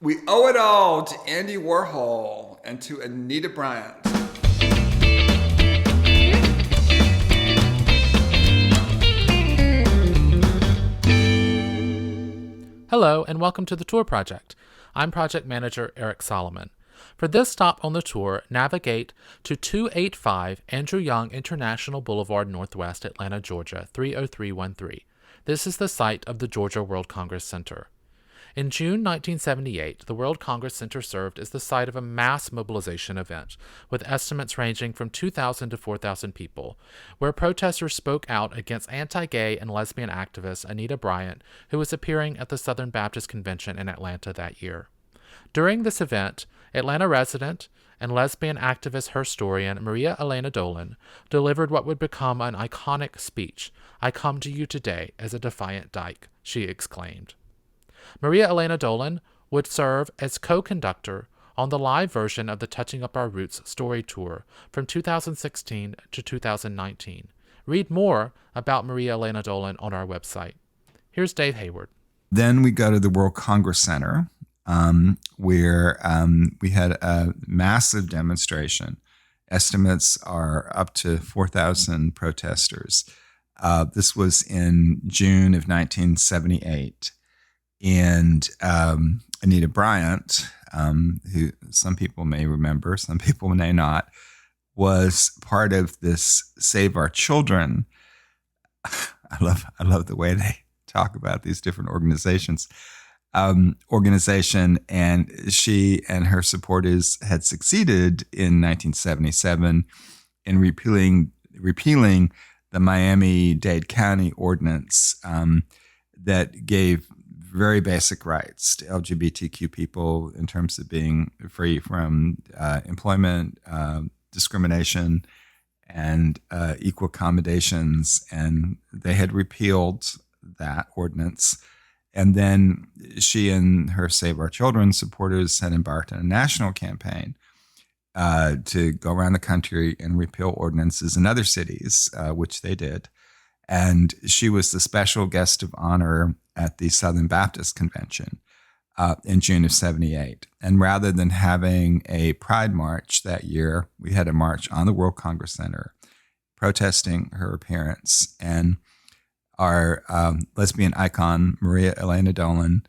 We owe it all to Andy Warhol and to Anita Bryant. Hello, and welcome to the Tour Project. I'm Project Manager Eric Solomon. For this stop on the tour, navigate to 285 Andrew Young International Boulevard Northwest, Atlanta, Georgia, 30313. This is the site of the Georgia World Congress Center. In June 1978, the World Congress Center served as the site of a mass mobilization event, with estimates ranging from 2,000 to 4,000 people, where protesters spoke out against anti-gay and lesbian activist Anita Bryant, who was appearing at the Southern Baptist Convention in Atlanta that year. During this event, Atlanta resident and lesbian activist historian Maria Elena Dolan delivered what would become an iconic speech. "I come to you today as a defiant dyke," she exclaimed. Maria Elena Dolan would serve as co-conductor on the live version of the Touching Up Our Roots story tour from 2016 to 2019. Read more about Maria Elena Dolan on our website. Here's Dave Hayward. Then we go to the World Congress Center, where we had a massive demonstration. Estimates are up to 4,000 protesters. This was in June of 1978. And Anita Bryant, who some people may remember, some people may not, was part of this Save Our Children. I love the way they talk about these different organizations. Organization, and she and her supporters had succeeded in 1977 in repealing the Miami-Dade County Ordinance that gave very basic rights to LGBTQ people in terms of being free from employment, discrimination, and equal accommodations. And they had repealed that ordinance. And then she and her Save Our Children supporters had embarked on a national campaign to go around the country and repeal ordinances in other cities, which they did. And she was the special guest of honor at the Southern Baptist Convention in June of 78. And rather than having a pride march that year, we had a march on the World Congress Center protesting her appearance. And our lesbian icon, Maria Elena Dolan,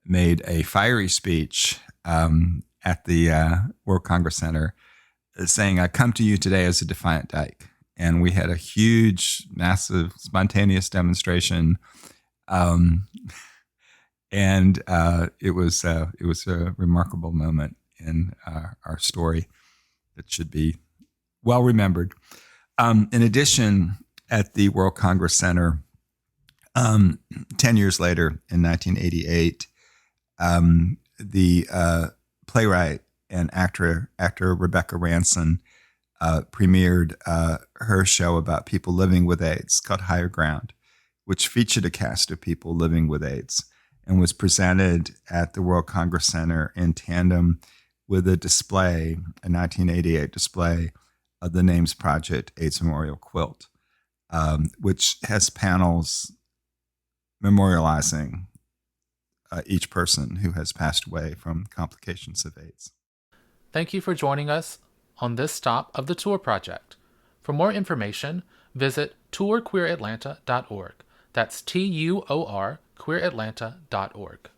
made a fiery speech at the World Congress Center saying, "I come to you today as a defiant dyke." And we had a huge, massive, spontaneous demonstration, and it was a remarkable moment in our story that should be well remembered. In addition, at the World Congress Center, 10 years later, in 1988, the playwright and actor Rebecca Ranson premiered her show about people living with AIDS called Higher Ground, which featured a cast of people living with AIDS and was presented at the World Congress Center in tandem with a display, a 1988 display of the Names Project AIDS Memorial Quilt, which has panels memorializing each person who has passed away from complications of AIDS. Thank you for joining us on this stop of the Tour Project. For more information, visit tourqueeratlanta.org. That's TUOR queeratlanta.org.